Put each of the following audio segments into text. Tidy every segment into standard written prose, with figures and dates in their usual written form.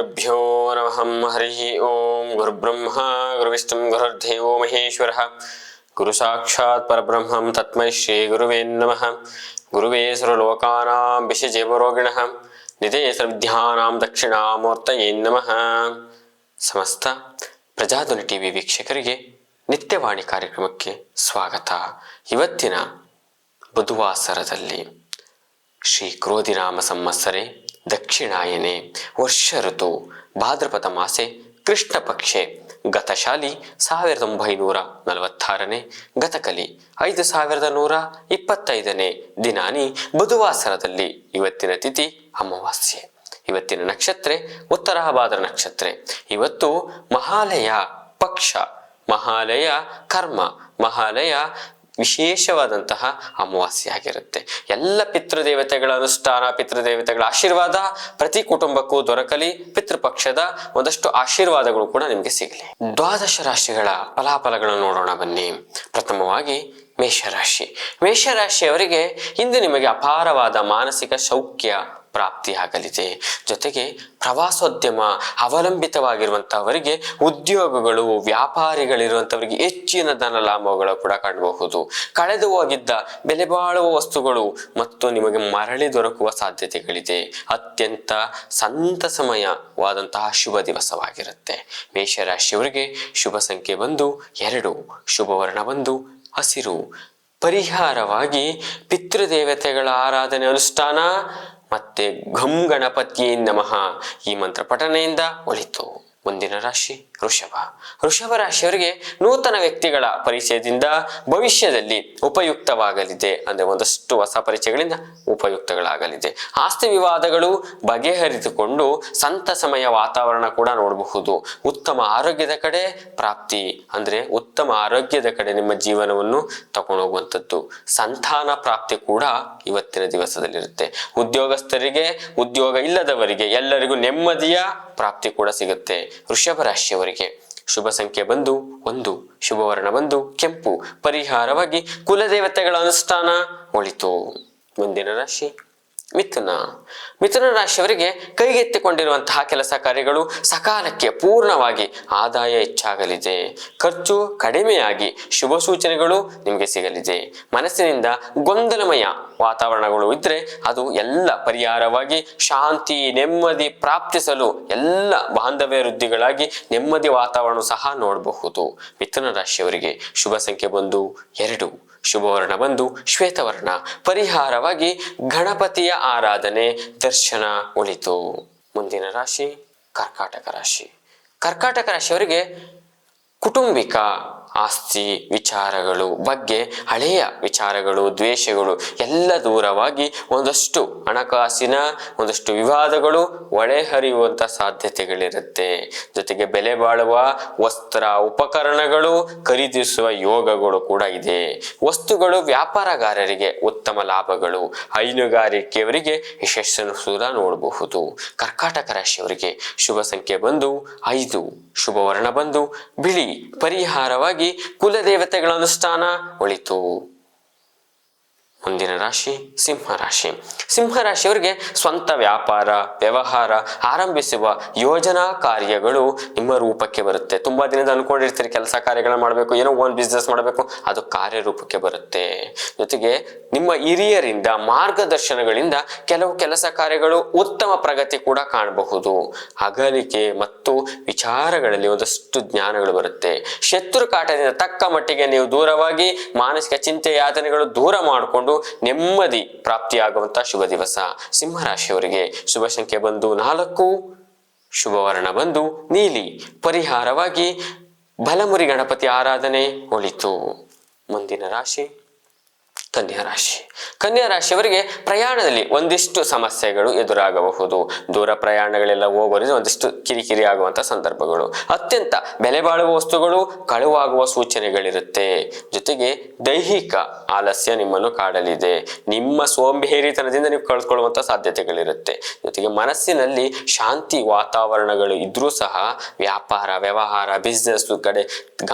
श्रीगुरुभ्यो नमः। हरिः ओं। गुरुब्रह्मा गुरुविष्णुः गुरुर्देवो महेश्वरः गुरुसाक्षात् परब्रह्मं तस्मै श्रीगुरुवे नमः। गुरुवे सर्वलोकानां विषजेवरोगिणः निधये सर्वविद्यानां दक्षिणामूर्तये नमः। ಸಮಸ್ತ ಪ್ರಜಾಧ್ವನಿ ಟಿವಿ ವೀಕ್ಷಕರಿಗೆ ನಿತ್ಯವಾಣಿ ಕಾರ್ಯಕ್ರಮಕ್ಕೆ ಸ್ವಾಗತ. ಇವತ್ತಿನ ಬುಧವಾಸರದಲ್ಲಿ ಶ್ರೀ ಕ್ರೋಧಿನಾಮ ಸಂವತ್ಸರೆ ದಕ್ಷಿಣಾಯನೆ ವರ್ಷ ಋತು ಭಾದ್ರಪದ ಮಾಸೆ ಕೃಷ್ಣ ಪಕ್ಷೆ ಗತಶಾಲಿ 1946ನೇ ಗತಕಲಿ 5125ನೇ ದಿನಾನಿ ಬುಧವಾಸರದಲ್ಲಿ ಇವತ್ತಿನ ತಿಥಿ ಅಮಾವಾಸ್ಯೆ. ಇವತ್ತಿನ ನಕ್ಷತ್ರ ಉತ್ತರಾಭಾದ್ರ ನಕ್ಷತ್ರ. ಇವತ್ತು ಮಹಾಲಯ ಪಕ್ಷ, ಮಹಾಲಯ ಕರ್ಮ, ಮಹಾಲಯ ವಿಶೇಷವಾದಂತಹ ಅಮಾವಾಸ್ಯೆ ಆಗಿರುತ್ತೆ. ಎಲ್ಲ ಪಿತೃದೇವತೆಗಳ ಅನುಷ್ಠಾನ, ಪಿತೃದೇವತೆಗಳ ಆಶೀರ್ವಾದ ಪ್ರತಿ ಕುಟುಂಬಕ್ಕೂ ದೊರಕಲಿ. ಪಿತೃಪಕ್ಷದ ಒಂದಷ್ಟು ಆಶೀರ್ವಾದಗಳು ಕೂಡ ನಿಮಗೆ ಸಿಗಲಿ. ದ್ವಾದಶ ರಾಶಿಗಳ ಫಲಾಫಲಗಳನ್ನು ನೋಡೋಣ ಬನ್ನಿ. ಪ್ರಥಮವಾಗಿ ಮೇಷರಾಶಿ. ಮೇಷರಾಶಿಯವರಿಗೆ ಇಂದು ನಿಮಗೆ ಅಪಾರವಾದ ಮಾನಸಿಕ ಸೌಖ್ಯ ಪ್ರಾಪ್ತಿಯಾಗಲಿದೆ. ಜೊತೆಗೆ ಪ್ರವಾಸೋದ್ಯಮ ಅವಲಂಬಿತವಾಗಿರುವಂತಹವರಿಗೆ ಉದ್ಯೋಗಗಳು, ವ್ಯಾಪಾರಿಗಳಿರುವಂತವರಿಗೆ ಹೆಚ್ಚಿನ ಧನ ಲಾಭಗಳು ಕೂಡ ಕಾಣಬಹುದು. ಕಳೆದು ಹೋಗಿದ್ದ ಬೆಲೆ ಬಾಳುವ ವಸ್ತುಗಳು ಮತ್ತು ನಿಮಗೆ ಮರಳಿ ದೊರಕುವ ಸಾಧ್ಯತೆಗಳಿದೆ. ಅತ್ಯಂತ ಸಂತಸಮಯವಾದಂತಹ ಶುಭ ದಿವಸವಾಗಿರುತ್ತೆ. ಮೇಷರಾಶಿಯವರಿಗೆ ಶುಭ ಸಂಖ್ಯೆ ಬಂದು 2, ಶುಭ ವರ್ಣ ಬಂದು ಹಸಿರು. ಪರಿಹಾರವಾಗಿ ಪಿತೃದೇವತೆಗಳ ಆರಾಧನೆ ಅನುಷ್ಠಾನ ಮತ್ತೆ ಘಂ ಗಣಪತಿಯೇ ನಮಃ ಈ ಮಂತ್ರ ಪಠನೆಯಿಂದ ಒಳಿತು. ಮುಂದಿನ ರಾಶಿ ವೃಷಭ. ವೃಷಭ ರಾಶಿಯವರಿಗೆ ನೂತನ ವ್ಯಕ್ತಿಗಳ ಪರಿಚಯದಿಂದ ಭವಿಷ್ಯದಲ್ಲಿ ಉಪಯುಕ್ತವಾಗಲಿದೆ. ಅಂದ್ರೆ ಒಂದಷ್ಟು ಹೊಸ ಪರಿಚಯಗಳಿಂದ ಉಪಯುಕ್ತಗಳಾಗಲಿದೆ. ಆಸ್ತಿ ವಿವಾದಗಳು ಬಗೆಹರಿದುಕೊಂಡು ಸಂತಸಮಯ ವಾತಾವರಣ ಕೂಡ ನೋಡಬಹುದು. ಉತ್ತಮ ಆರೋಗ್ಯದ ಕಡೆ ಪ್ರಾಪ್ತಿ, ಅಂದ್ರೆ ಉತ್ತಮ ಆರೋಗ್ಯದ ಕಡೆ ನಿಮ್ಮ ಜೀವನವನ್ನು ತಗೊಂಡೋಗುವಂಥದ್ದು. ಸಂತಾನ ಪ್ರಾಪ್ತಿ ಕೂಡ ಇವತ್ತಿನ ದಿವಸದಲ್ಲಿರುತ್ತೆ. ಉದ್ಯೋಗಸ್ಥರಿಗೆ, ಉದ್ಯೋಗ ಇಲ್ಲದವರಿಗೆ ಎಲ್ಲರಿಗೂ ನೆಮ್ಮದಿಯ ಪ್ರಾಪ್ತಿ ಕೂಡ ಸಿಗುತ್ತೆ. ವೃಷಭ ರಾಶಿಯವರಿಗೆ ಶುಭ ಸಂಖ್ಯೆ ಬಂದು 1, ಶುಭ ವರ್ಣ ಬಂದು ಕೆಂಪು. ಪರಿಹಾರವಾಗಿ ಕುಲದೇವತೆಗಳ ಅನುಷ್ಠಾನ ಒಳಿತು. ಮುಂದಿನ ರಾಶಿ ಮಿಥುನ. ಮಿಥುನ ರಾಶಿಯವರಿಗೆ ಕೈಗೆತ್ತಿಕೊಂಡಿರುವಂತಹ ಕೆಲಸ ಕಾರ್ಯಗಳು ಸಕಾಲಕ್ಕೆ ಪೂರ್ಣವಾಗಿ ಆದಾಯ ಹೆಚ್ಚಾಗಲಿದೆ. ಖರ್ಚು ಕಡಿಮೆಯಾಗಿ ಶುಭ ಸೂಚನೆಗಳು ನಿಮಗೆ ಸಿಗಲಿದೆ. ಮನಸ್ಸಿನಿಂದ ಗೊಂದಲಮಯ ವಾತಾವರಣಗಳು ಇದ್ರೆ ಅದು ಎಲ್ಲ ಪರಿಹಾರವಾಗಿ ಶಾಂತಿ, ನೆಮ್ಮದಿ ಪ್ರಾಪ್ತಿಸಲು ಎಲ್ಲ ಬಾಂಧವ್ಯ ವೃದ್ಧಿಗಳಾಗಿ ನೆಮ್ಮದಿ ವಾತಾವರಣ ಸಹ ನೋಡಬಹುದು. ಮಿಥುನ ರಾಶಿಯವರಿಗೆ ಶುಭ ಸಂಖ್ಯೆ ಬಂದು 2, ಶುಭ ವರ್ಣ ಬಂದು ಶ್ವೇತವರ್ಣ. ಪರಿಹಾರವಾಗಿ ಗಣಪತಿಯ ಆರಾಧನೆ, ದರ್ಶನ ಒಳಿತು. ಮುಂದಿನ ರಾಶಿ ಕರ್ಕಾಟಕ ರಾಶಿ. ಕರ್ಕಾಟಕ ರಾಶಿಯವರಿಗೆ ಕುಟುಂಬಿಕ ಆಸ್ತಿ ವಿಚಾರಗಳು ಬಗ್ಗೆ ಹಳೆಯ ವಿಚಾರಗಳು, ದ್ವೇಷಗಳು ಎಲ್ಲ ದೂರವಾಗಿ ಒಂದಷ್ಟು ಹಣಕಾಸಿನ ಒಂದಷ್ಟು ವಿವಾದಗಳು ಒಳೆಹರಿಯುವಂತ ಸಾಧ್ಯತೆಗಳಿರುತ್ತೆ. ಜೊತೆಗೆ ಬೆಲೆ ಬಾಳುವ ವಸ್ತ್ರ ಉಪಕರಣಗಳು ಖರೀದಿಸುವ ಯೋಗಗಳು ಕೂಡ ಇದೆ. ವಸ್ತುಗಳು ವ್ಯಾಪಾರಗಾರರಿಗೆ ಉತ್ತಮ ಲಾಭಗಳು, ಹೈನುಗಾರಿಕೆಯವರಿಗೆ ಯಶಸ್ಸನ್ನು ಕೂಡ ನೋಡಬಹುದು. ಕರ್ಕಾಟಕ ರಾಶಿಯವರಿಗೆ ಶುಭ ಸಂಖ್ಯೆ ಬಂದು 5, ಶುಭ ವರ್ಣ ಬಂದು ಬಿಳಿ. ಪರಿಹಾರವಾಗಿ ಕುಲದೇವತೆಗಳ ಅನುಷ್ಠಾನ ಒಳಿತು. ಮುಂದಿನ ರಾಶಿ ಸಿಂಹರಾಶಿ. ಸಿಂಹರಾಶಿಯವರಿಗೆ ಸ್ವಂತ ವ್ಯಾಪಾರ ವ್ಯವಹಾರ ಆರಂಭಿಸುವ ಯೋಜನಾ ಕಾರ್ಯಗಳು ನಿಮ್ಮ ರೂಪಕ್ಕೆ ಬರುತ್ತೆ. ತುಂಬಾ ದಿನದ ಅನ್ಕೊಂಡಿರ್ತೀರಿ ಕೆಲಸ ಕಾರ್ಯಗಳನ್ನ ಮಾಡಬೇಕು, ಏನೋ ಒಂದು ಬಿಸ್ನೆಸ್ ಮಾಡಬೇಕು, ಅದು ಕಾರ್ಯರೂಪಕ್ಕೆ ಬರುತ್ತೆ. ಜೊತೆಗೆ ನಿಮ್ಮ ಹಿರಿಯರಿಂದ ಮಾರ್ಗದರ್ಶನಗಳಿಂದ ಕೆಲವು ಕೆಲಸ ಕಾರ್ಯಗಳು ಉತ್ತಮ ಪ್ರಗತಿ ಕೂಡ ಕಾಣಬಹುದು. ಅಗಲಿಕೆ ಮತ್ತು ವಿಚಾರಗಳಲ್ಲಿ ಒಂದಷ್ಟು ಜ್ಞಾನಗಳು ಬರುತ್ತೆ. ಶತ್ರು ಕಾಟದಿಂದ ತಕ್ಕ ಮಟ್ಟಿಗೆ ನೀವು ದೂರವಾಗಿ ಮಾನಸಿಕ ಚಿಂತೆ ಯಾತನೆಗಳು ದೂರ ಮಾಡಿಕೊಂಡು ನೆಮ್ಮದಿ ಪ್ರಾಪ್ತಿಯಾಗುವಂತಹ ಶುಭ ದಿವಸ. ಸಿಂಹರಾಶಿಯವರಿಗೆ ಶುಭ ಸಂಖ್ಯೆ ಬಂದು 4, ಶುಭ ವರ್ಣ ಬಂದು ನೀಲಿ. ಪರಿಹಾರವಾಗಿ ಬಲಮುರಿ ಗಣಪತಿ ಆರಾಧನೆ ಒಳಿತು. ಮುಂದಿನ ರಾಶಿ ಕನ್ಯಾ ರಾಶಿ. ಕನ್ಯಾ ರಾಶಿಯವರಿಗೆ ಪ್ರಯಾಣದಲ್ಲಿ ಒಂದಿಷ್ಟು ಸಮಸ್ಯೆಗಳು ಎದುರಾಗಬಹುದು. ದೂರ ಪ್ರಯಾಣಗಳೆಲ್ಲ ಹೋಗೋರಿಗೆ ಒಂದಿಷ್ಟು ಕಿರಿಕಿರಿ ಆಗುವಂತ ಸಂದರ್ಭಗಳು. ಅತ್ಯಂತ ಬೆಲೆ ಬಾಳುವ ವಸ್ತುಗಳು ಕಳುವಾಗುವ ಸೂಚನೆಗಳಿರುತ್ತೆ. ಜೊತೆಗೆ ದೈಹಿಕ ಆಲಸ್ಯ ನಿಮ್ಮನ್ನು ಕಾಡಲಿದೆ. ನಿಮ್ಮ ಸೋಂಬೇರಿತನದಿಂದ ನೀವು ಕಳ್ಕೊಳ್ಳುವಂತ ಸಾಧ್ಯತೆಗಳಿರುತ್ತೆ. ಜೊತೆಗೆ ಮನಸ್ಸಿನಲ್ಲಿ ಶಾಂತಿ ವಾತಾವರಣಗಳು ಇದ್ರೂ ಸಹ ವ್ಯಾಪಾರ ವ್ಯವಹಾರ ಬಿಸ್ನೆಸ್ ಕಡೆ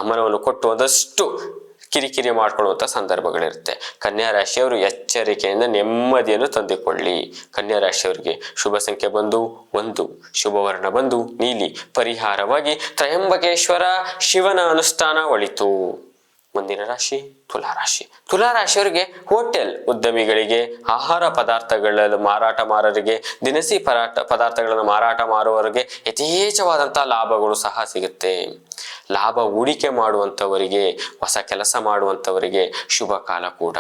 ಗಮನವನ್ನು ಕೊಟ್ಟು ಒಂದಷ್ಟು ಕಿರಿಕಿರಿ ಮಾಡ್ಕೊಳ್ಳುವಂಥ ಸಂದರ್ಭಗಳಿರುತ್ತೆ. ಕನ್ಯಾ ರಾಶಿಯವರು ಎಚ್ಚರಿಕೆಯಿಂದ ನೆಮ್ಮದಿಯನ್ನು ತಂದುಕೊಳ್ಳಿ. ಕನ್ಯಾ ರಾಶಿಯವರಿಗೆ ಶುಭ ಸಂಖ್ಯೆ ಬಂದು 1, ಶುಭವರ್ಣ ಬಂದು ನೀಲಿ, ಪರಿಹಾರವಾಗಿ ತ್ರಯಂಬಕೇಶ್ವರ ಶಿವನ ಅನುಷ್ಠಾನ ಒಳಿತು. ಮುಂದಿನ ರಾಶಿ ತುಲಾರಾಶಿ. ತುಲಾರಾಶಿಯವರಿಗೆ ಹೋಟೆಲ್ ಉದ್ಯಮಿಗಳಿಗೆ, ಆಹಾರ ಪದಾರ್ಥಗಳ ಮಾರಾಟಗಾರರಿಗೆ, ದಿನಸಿ ಪದಾರ್ಥಗಳನ್ನು ಮಾರಾಟ ಮಾರುವವರಿಗೆ ಯಥೇಚ್ಛವಾದಂತಹ ಲಾಭಗಳು ಸಹ ಸಿಗುತ್ತೆ. ಲಾಭ ಹೂಡಿಕೆ ಮಾಡುವಂಥವರಿಗೆ, ಹೊಸ ಕೆಲಸ ಮಾಡುವಂಥವರಿಗೆ ಶುಭ ಕಾಲ ಕೂಡ.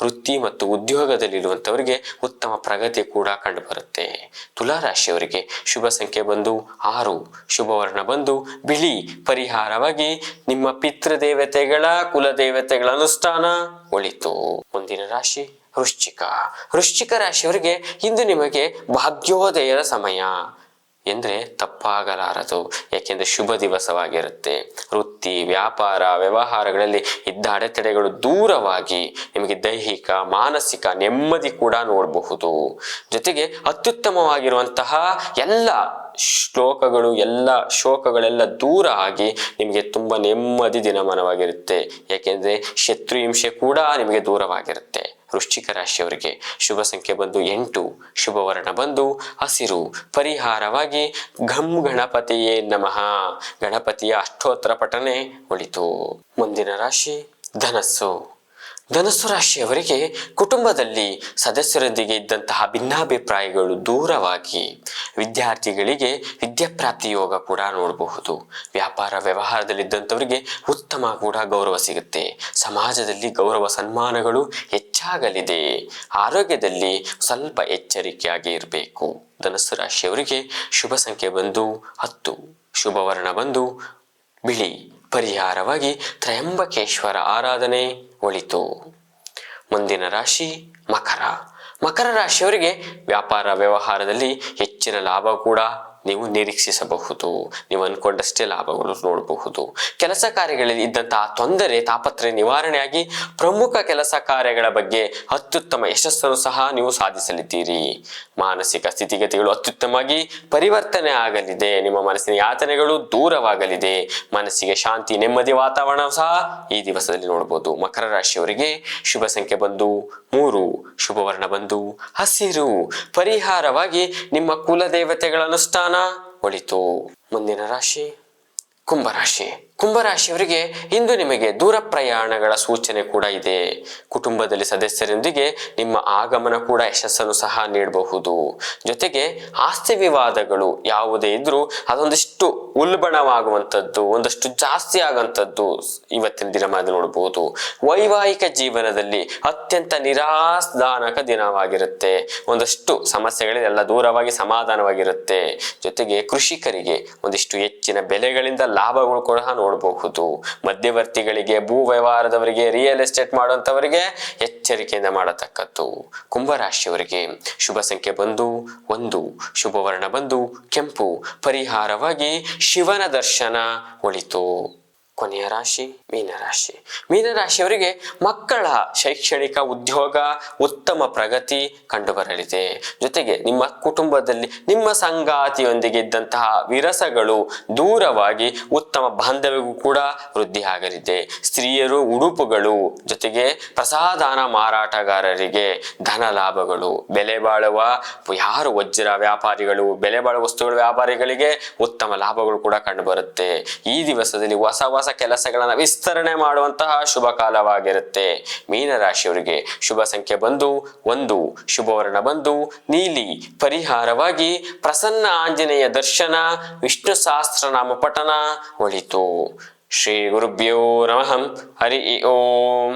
ವೃತ್ತಿ ಮತ್ತು ಉದ್ಯೋಗದಲ್ಲಿರುವಂಥವರಿಗೆ ಉತ್ತಮ ಪ್ರಗತಿ ಕೂಡ ಕಂಡುಬರುತ್ತೆ. ತುಲಾರಾಶಿಯವರಿಗೆ ಶುಭ ಸಂಖ್ಯೆ ಬಂದು 6, ಶುಭವರ್ಣ ಬಂದು ಬಿಳಿ, ಪರಿಹಾರವಾಗಿ ನಿಮ್ಮ ಪಿತೃದೇವತೆಗಳ ಕುಲದೇವತೆಗಳ ಅನುಷ್ಠಾನ ಒಳಿತು. ಮುಂದಿನ ರಾಶಿ ವೃಶ್ಚಿಕ. ವೃಶ್ಚಿಕ ರಾಶಿಯವರಿಗೆ ಇಂದು ನಿಮಗೆ ಭಾಗ್ಯೋದಯದ ಸಮಯ ಎಂದರೆ ತಪ್ಪಾಗಲಾರದು. ಯಾಕೆಂದರೆ ಶುಭ ದಿವಸವಾಗಿರುತ್ತೆ. ವೃತ್ತಿ, ವ್ಯಾಪಾರ, ವ್ಯವಹಾರಗಳಲ್ಲಿ ಇದ್ದ ಅಡೆತಡೆಗಳು ದೂರವಾಗಿ ನಿಮಗೆ ದೈಹಿಕ, ಮಾನಸಿಕ ನೆಮ್ಮದಿ ಕೂಡ ನೋಡಬಹುದು. ಜೊತೆಗೆ ಅತ್ಯುತ್ತಮವಾಗಿರುವಂತಹ ಎಲ್ಲ ಶೋಕಗಳೆಲ್ಲ ದೂರ ಆಗಿ ನಿಮಗೆ ತುಂಬ ನೆಮ್ಮದಿ ದಿನಮಾನವಾಗಿರುತ್ತೆ. ಯಾಕೆಂದರೆ ಶತ್ರು ಹಿಂಸೆ ಕೂಡ ನಿಮಗೆ ದೂರವಾಗಿರುತ್ತೆ. ವೃಶ್ಚಿಕ ರಾಶಿಯವರಿಗೆ ಶುಭ ಸಂಖ್ಯೆ ಬಂದು 8, ಶುಭವರ್ಣ ಬಂದು ಹಸಿರು, ಪರಿಹಾರವಾಗಿ ಘಂ ಗಣಪತಿಯೇ ನಮಃ, ಗಣಪತಿಯ ಅಷ್ಟೋತ್ತರ ಪಠನೆ ಒಳಿತು. ಮುಂದಿನ ರಾಶಿ ಧನಸ್ಸು. ಧನಸ್ಸು ರಾಶಿಯವರಿಗೆ ಕುಟುಂಬದಲ್ಲಿ ಸದಸ್ಯರೊಂದಿಗೆ ಇದ್ದಂತಹ ಭಿನ್ನಾಭಿಪ್ರಾಯಗಳು ದೂರವಾಗಿ ವಿದ್ಯಾರ್ಥಿಗಳಿಗೆ ವಿದ್ಯಾಪ್ರಾಪ್ತಿ ಯೋಗ ಕೂಡ ನೋಡಬಹುದು. ವ್ಯಾಪಾರ ವ್ಯವಹಾರದಲ್ಲಿದ್ದಂಥವರಿಗೆ ಉತ್ತಮ ಕೂಡ ಗೌರವ ಸಿಗುತ್ತೆ. ಸಮಾಜದಲ್ಲಿ ಗೌರವ ಸನ್ಮಾನಗಳು ಹೆಚ್ಚಾಗಲಿದೆ. ಆರೋಗ್ಯದಲ್ಲಿ ಸ್ವಲ್ಪ ಎಚ್ಚರಿಕೆಯಾಗಿ ಇರಬೇಕು. ಧನಸ್ಸು ರಾಶಿಯವರಿಗೆ ಶುಭ ಸಂಖ್ಯೆ ಬಂದು 10, ಶುಭವರ್ಣ ಬಂದು ಬಿಳಿ, ಪರಿಹಾರವಾಗಿ ತ್ರಯಂಬಕೇಶ್ವರ ಆರಾಧನೆ ಒಳಿತು. ಮುಂದಿನ ರಾಶಿ ಮಕರ. ಮಕರ ರಾಶಿಯವರಿಗೆ ವ್ಯಾಪಾರ ವ್ಯವಹಾರದಲ್ಲಿ ಹೆಚ್ಚಿನ ಲಾಭ ಕೂಡ ನೀವು ನಿರೀಕ್ಷಿಸಬಹುದು. ನೀವು ಅನ್ಕೊಂಡಷ್ಟೇ ಲಾಭಗಳು ನೋಡಬಹುದು. ಕೆಲಸ ಕಾರ್ಯಗಳಲ್ಲಿ ಇದ್ದಂತಹ ತೊಂದರೆ, ತಾಪತ್ರೆ ನಿವಾರಣೆಯಾಗಿ ಪ್ರಮುಖ ಕೆಲಸ ಕಾರ್ಯಗಳ ಬಗ್ಗೆ ಅತ್ಯುತ್ತಮ ಯಶಸ್ಸನ್ನು ಸಹ ನೀವು ಸಾಧಿಸಲಿದ್ದೀರಿ. ಮಾನಸಿಕ ಸ್ಥಿತಿಗತಿಗಳು ಅತ್ಯುತ್ತಮವಾಗಿ ಪರಿವರ್ತನೆ ಆಗಲಿದೆ. ನಿಮ್ಮ ಮನಸ್ಸಿನ ಯಾತನೆಗಳು ದೂರವಾಗಲಿದೆ. ಮನಸ್ಸಿಗೆ ಶಾಂತಿ, ನೆಮ್ಮದಿ ವಾತಾವರಣ ಸಹ ಈ ದಿವಸದಲ್ಲಿ ನೋಡಬಹುದು. ಮಕರ ರಾಶಿಯವರಿಗೆ ಶುಭ ಸಂಖ್ಯೆ ಬಂದು 3, ಶುಭವರ್ಣ ಬಂದು ಹಸಿರು, ಪರಿಹಾರವಾಗಿ ನಿಮ್ಮ ಕುಲದೇವತೆಗಳ ಅನುಷ್ಠಾನ ಒಳಿತು. ಮುಂದಿನ ರಾಶಿ ಕುಂಭರಾಶಿ. ಕುಂಭರಾಶಿಯವರಿಗೆ ಇಂದು ನಿಮಗೆ ದೂರ ಪ್ರಯಾಣಗಳ ಸೂಚನೆ ಕೂಡ ಇದೆ. ಕುಟುಂಬದಲ್ಲಿ ಸದಸ್ಯರೊಂದಿಗೆ ನಿಮ್ಮ ಆಗಮನ ಕೂಡ ಯಶಸ್ಸನ್ನು ಸಹ ನೀಡಬಹುದು. ಜೊತೆಗೆ ಆಸ್ತಿ ವಿವಾದಗಳು ಯಾವುದೇ ಇದ್ರೂ ಅದೊಂದಿಷ್ಟು ಉಲ್ಬಣವಾಗುವಂಥದ್ದು, ಒಂದಷ್ಟು ಜಾಸ್ತಿ ಆಗುವಂಥದ್ದು ಇವತ್ತಿನ ದಿನಮಾನ ನೋಡಬಹುದು. ವೈವಾಹಿಕ ಜೀವನದಲ್ಲಿ ಅತ್ಯಂತ ನಿರಾಸದಾನಕ ದಿನವಾಗಿರುತ್ತೆ. ಒಂದಷ್ಟು ಸಮಸ್ಯೆಗಳೆಲ್ಲ ದೂರವಾಗಿ ಸಮಾಧಾನವಾಗಿರುತ್ತೆ. ಜೊತೆಗೆ ಕೃಷಿಕರಿಗೆ ಒಂದಿಷ್ಟು ಹೆಚ್ಚಿನ ಬೆಲೆಗಳಿಂದ ಲಾಭಗಳು ಕೂಡ ನೋಡಬಹುದು. ಮಧ್ಯವರ್ತಿಗಳಿಗೆ, ಭೂ ವ್ಯವಹಾರದವರಿಗೆ, ರಿಯಲ್ ಎಸ್ಟೇಟ್ ಮಾಡುವಂತವರಿಗೆ ಎಚ್ಚರಿಕೆಯಿಂದ ಮಾಡತಕ್ಕದ್ದು. ಕುಂಭರಾಶಿಯವರಿಗೆ ಶುಭ ಸಂಖ್ಯೆ ಬಂದು 1, ಶುಭವರ್ಣ ಬಂದು ಕೆಂಪು, ಪರಿಹಾರವಾಗಿ ಶಿವನ ದರ್ಶನ ಒಳಿತು. ಕೊನೆಯ ರಾಶಿ ಮೀನರಾಶಿ. ಮೀನರಾಶಿಯವರಿಗೆ ಮಕ್ಕಳ ಶೈಕ್ಷಣಿಕ, ಉದ್ಯೋಗ, ಉತ್ತಮ ಪ್ರಗತಿ ಕಂಡುಬರಲಿದೆ. ಜೊತೆಗೆ ನಿಮ್ಮ ಕುಟುಂಬದಲ್ಲಿ ನಿಮ್ಮ ಸಂಗಾತಿಯೊಂದಿಗೆ ಇದ್ದಂತಹ ವಿರಸಗಳು ದೂರವಾಗಿ ಉತ್ತಮ ಬಾಂಧವ್ಯಗೂ ಕೂಡ ವೃದ್ಧಿ ಆಗಲಿದೆ. ಸ್ತ್ರೀಯರು ಉಡುಪುಗಳು, ಜೊತೆಗೆ ಪ್ರಸಾದಾನ ಮಾರಾಟಗಾರರಿಗೆ ಧನ ಲಾಭಗಳು, ಬೆಲೆ ಬಾಳುವ ಯಾರು ವಜ್ರ ವ್ಯಾಪಾರಿಗಳು, ಬೆಲೆ ಬಾಳುವ ವಸ್ತುಗಳ ವ್ಯಾಪಾರಿಗಳಿಗೆ ಉತ್ತಮ ಲಾಭಗಳು ಕೂಡ ಕಂಡುಬರುತ್ತೆ. ಈ ದಿವಸದಲ್ಲಿ ಹೊಸ ಕೆಲಸಗಳನ್ನ ವಿಸ್ತರಣೆ ಮಾಡುವಂತಹ ಶುಭ ಕಾಲವಾಗಿರುತ್ತೆ. ಮೀನರಾಶಿಯವರಿಗೆ ಶುಭ ಸಂಖ್ಯೆ ಬಂದು 1, ಶುಭವರ್ಣ ಬಂದು ನೀಲಿ, ಪರಿಹಾರವಾಗಿ ಪ್ರಸನ್ನ ಆಂಜನೇಯ ದರ್ಶನ, ವಿಷ್ಣು ಸಹಸ್ರನಾಮ ಪಠನ ಒಳಿತು. ಶ್ರೀ ಗುರುಭ್ಯೋ ನಮಃ. ಹರಿ ಓಂ.